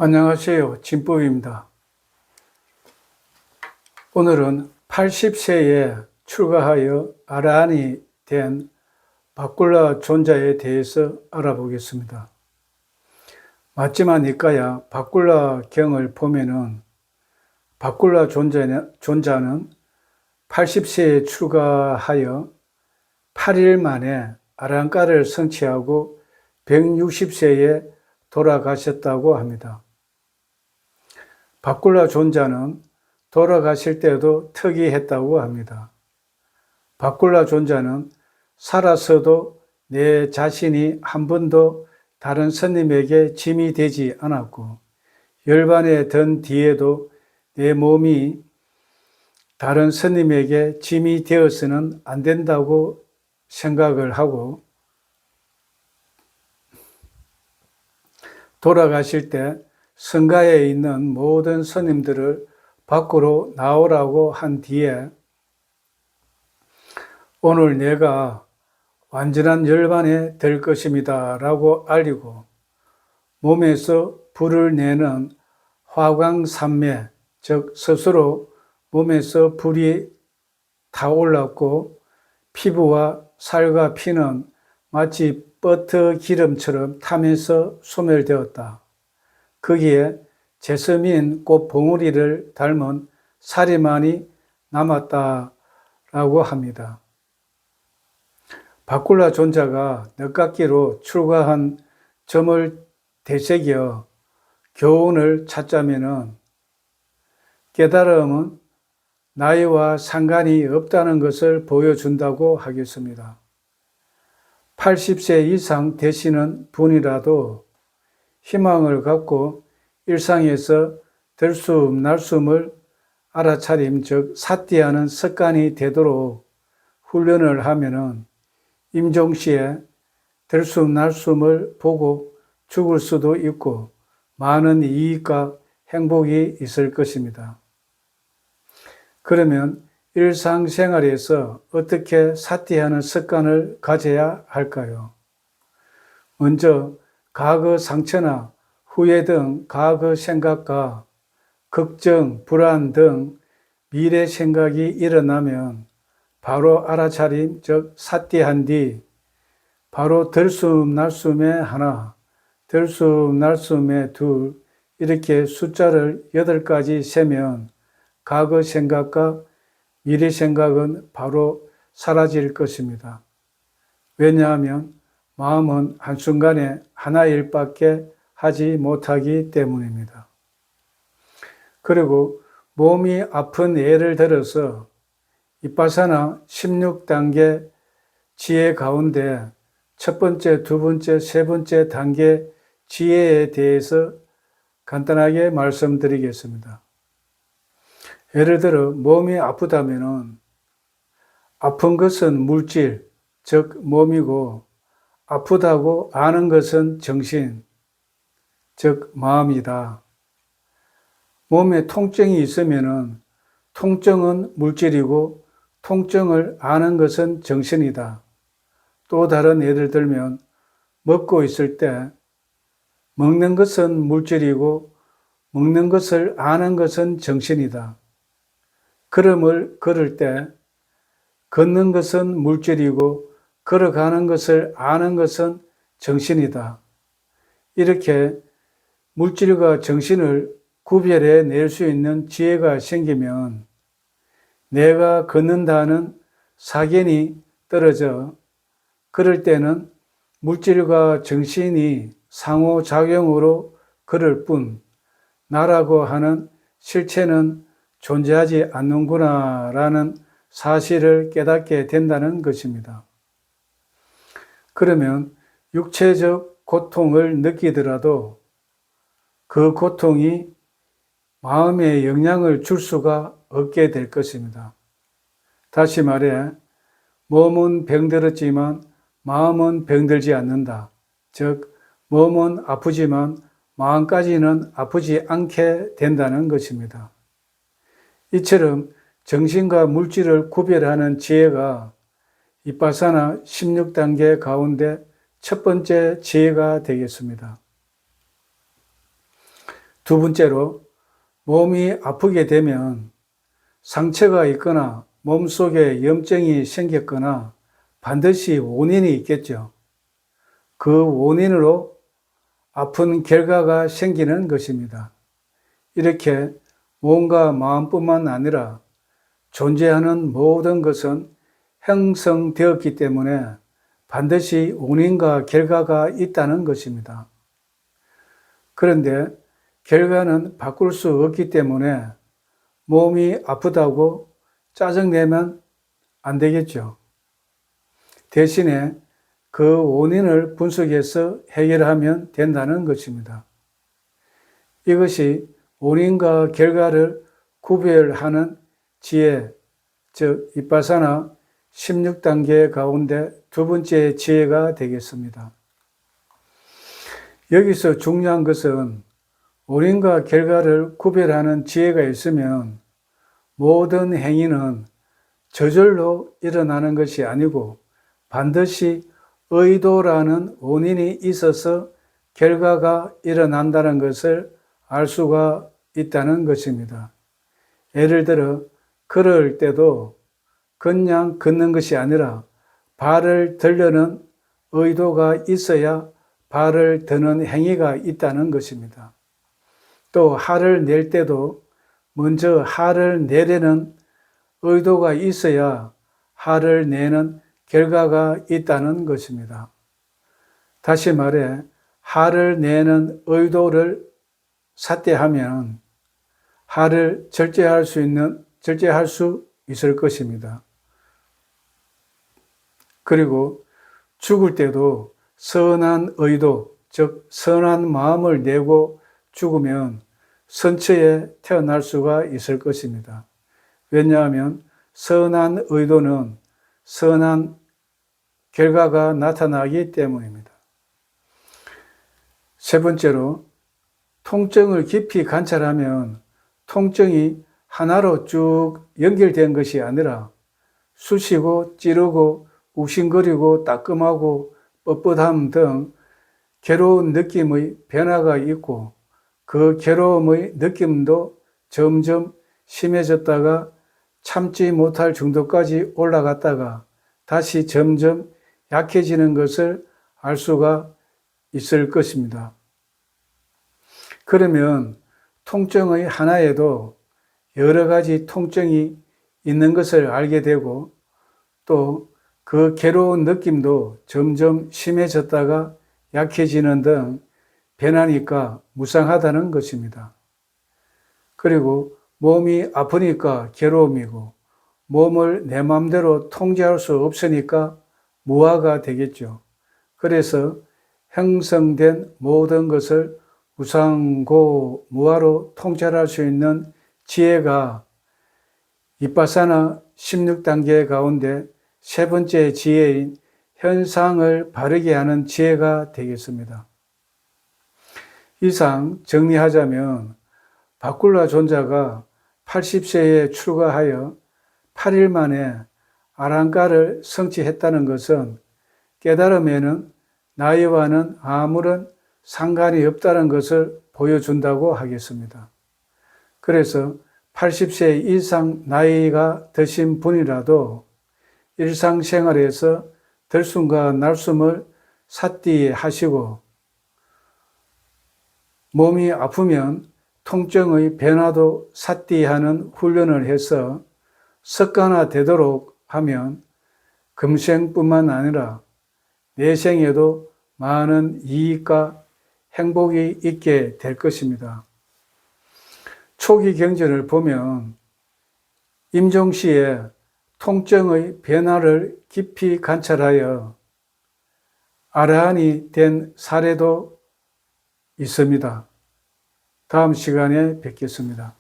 안녕하세요. 진법입니다. 오늘은 80세에 출가하여 아라한이 된 바꿀라 존자에 대해서 알아보겠습니다. 마지막 니까야 바꿀라 경을 보면은 바꿀라 존자는 80세에 출가하여 8일 만에 아란가를 성취하고 160세에 돌아가셨다고 합니다. 바꿀라 존자는 돌아가실 때도 특이했다고 합니다. 바꿀라 존자는 살아서도 내 자신이 한 번도 다른 스님에게 짐이 되지 않았고, 열반에 든 뒤에도 내 몸이 다른 스님에게 짐이 되어서는 안 된다고 생각을 하고, 돌아가실 때 성가에 있는 모든 스님들을 밖으로 나오라고 한 뒤에 오늘 내가 완전한 열반에 될 것입니다 라고 알리고 몸에서 불을 내는 화광산매, 즉 스스로 몸에서 불이 타올랐고 피부와 살과 피는 마치 버터 기름처럼 타면서 소멸되었다. 거기에 제스민 꽃 봉우리를 닮은 살이만이 남았다라고 합니다. 바꿀라 존자가 늦깎이로 출가한 점을 되새겨 교훈을 찾자면은 깨달음은 나이와 상관이 없다는 것을 보여준다고 하겠습니다. 80세 이상 되시는 분이라도 희망을 갖고 일상에서 들숨 날숨을 알아차림, 즉 사띠하는 습관이 되도록 훈련을 하면은 임종시에 들숨 날숨을 보고 죽을 수도 있고 많은 이익과 행복이 있을 것입니다. 그러면 일상생활에서 어떻게 사띠하는 습관을 가져야 할까요? 먼저 과거 상처나 후회 등 과거 생각과 걱정, 불안 등 미래 생각이 일어나면 바로 알아차림, 즉 사띠한 뒤 바로 들숨 날숨에 하나, 들숨 날숨에 둘 이렇게 숫자를 8가지 세면 과거 생각과 미래 생각은 바로 사라질 것입니다. 왜냐하면 마음은 한순간에 하나 일밖에 하지 못하기 때문입니다. 그리고 몸이 아픈 예를 들어서 이빠사나 16단계 지혜 가운데 첫 번째, 두 번째, 세 번째 단계 지혜에 대해서 간단하게 말씀드리겠습니다. 예를 들어 몸이 아프다면은 아픈 것은 물질, 즉 몸이고 아프다고 아는 것은 정신, 즉 마음이다. 몸에 통증이 있으면은 통증은 물질이고 통증을 아는 것은 정신이다. 또 다른 예를 들면 먹고 있을 때 먹는 것은 물질이고 먹는 것을 아는 것은 정신이다. 걸음을 걸을 때 걷는 것은 물질이고 걸어가는 것을 아는 것은 정신이다. 이렇게 물질과 정신을 구별해 낼 수 있는 지혜가 생기면 내가 걷는다는 사견이 떨어져 그럴 때는 물질과 정신이 상호작용으로 걸을 뿐 나라고 하는 실체는 존재하지 않는구나 라는 사실을 깨닫게 된다는 것입니다. 그러면 육체적 고통을 느끼더라도 그 고통이 마음에 영향을 줄 수가 없게 될 것입니다. 다시 말해 몸은 병들었지만 마음은 병들지 않는다. 즉 몸은 아프지만 마음까지는 아프지 않게 된다는 것입니다. 이처럼 정신과 물질을 구별하는 지혜가 이빠사나 16단계 가운데 첫 번째 지혜가 되겠습니다. 두 번째로, 몸이 아프게 되면 상처가 있거나 몸속에 염증이 생겼거나 반드시 원인이 있겠죠. 그 원인으로 아픈 결과가 생기는 것입니다. 이렇게 몸과 마음뿐만 아니라 존재하는 모든 것은 형성되었기 때문에 반드시 원인과 결과가 있다는 것입니다. 그런데 결과는 바꿀 수 없기 때문에 몸이 아프다고 짜증내면 안 되겠죠. 대신에 그 원인을 분석해서 해결하면 된다는 것입니다. 이것이 원인과 결과를 구별하는 지혜, 즉 윗바사나 16단계 가운데 두 번째 지혜가 되겠습니다. 여기서 중요한 것은 원인과 결과를 구별하는 지혜가 있으면 모든 행위는 저절로 일어나는 것이 아니고 반드시 의도라는 원인이 있어서 결과가 일어난다는 것을 알 수가 있다는 것입니다. 예를 들어 걸을 때도 그냥 걷는 것이 아니라 발을 들려는 의도가 있어야 발을 드는 행위가 있다는 것입니다. 또 화를 낼 때도 먼저 화를 내려는 의도가 있어야 화를 내는 결과가 있다는 것입니다. 다시 말해 화를 내는 의도를 삿대하면 화를 절제할 수 있을 것입니다. 그리고 죽을 때도 선한 의도, 즉 선한 마음을 내고 죽으면 선처에 태어날 수가 있을 것입니다. 왜냐하면 선한 의도는 선한 결과가 나타나기 때문입니다. 세 번째로, 통증을 깊이 관찰하면 통증이 하나로 쭉 연결된 것이 아니라 쑤시고 찌르고 욱신거리고 따끔하고 뻣뻣함 등 괴로운 느낌의 변화가 있고 그 괴로움의 느낌도 점점 심해졌다가 참지 못할 정도까지 올라갔다가 다시 점점 약해지는 것을 알 수가 있을 것입니다. 그러면 통증의 하나에도 여러 가지 통증이 있는 것을 알게 되고 또 그 괴로운 느낌도 점점 심해졌다가 약해지는 등 변하니까 무상하다는 것입니다. 그리고 몸이 아프니까 괴로움이고 몸을 내 마음대로 통제할 수 없으니까 무아가 되겠죠. 그래서 형성된 모든 것을 무상고 무아로 통찰할 수 있는 지혜가 윗바사나 16단계 가운데 세 번째 지혜인 현상을 바르게 하는 지혜가 되겠습니다. 이상 정리하자면 바쿨라 존자가 80세에 출가하여 8일 만에 아랑가를 성취했다는 것은 깨달음에는 나이와는 아무런 상관이 없다는 것을 보여준다고 하겠습니다. 그래서 80세 이상 나이가 드신 분이라도 일상생활에서 들숨과 날숨을 삿디하시고 몸이 아프면 통증의 변화도 삿디하는 훈련을 해서 습관화되도록 하면 금생뿐만 아니라 내생에도 많은 이익과 행복이 있게 될 것입니다. 초기 경전을 보면 임종시에 통증의 변화를 깊이 관찰하여 아라한이 된 사례도 있습니다. 다음 시간에 뵙겠습니다.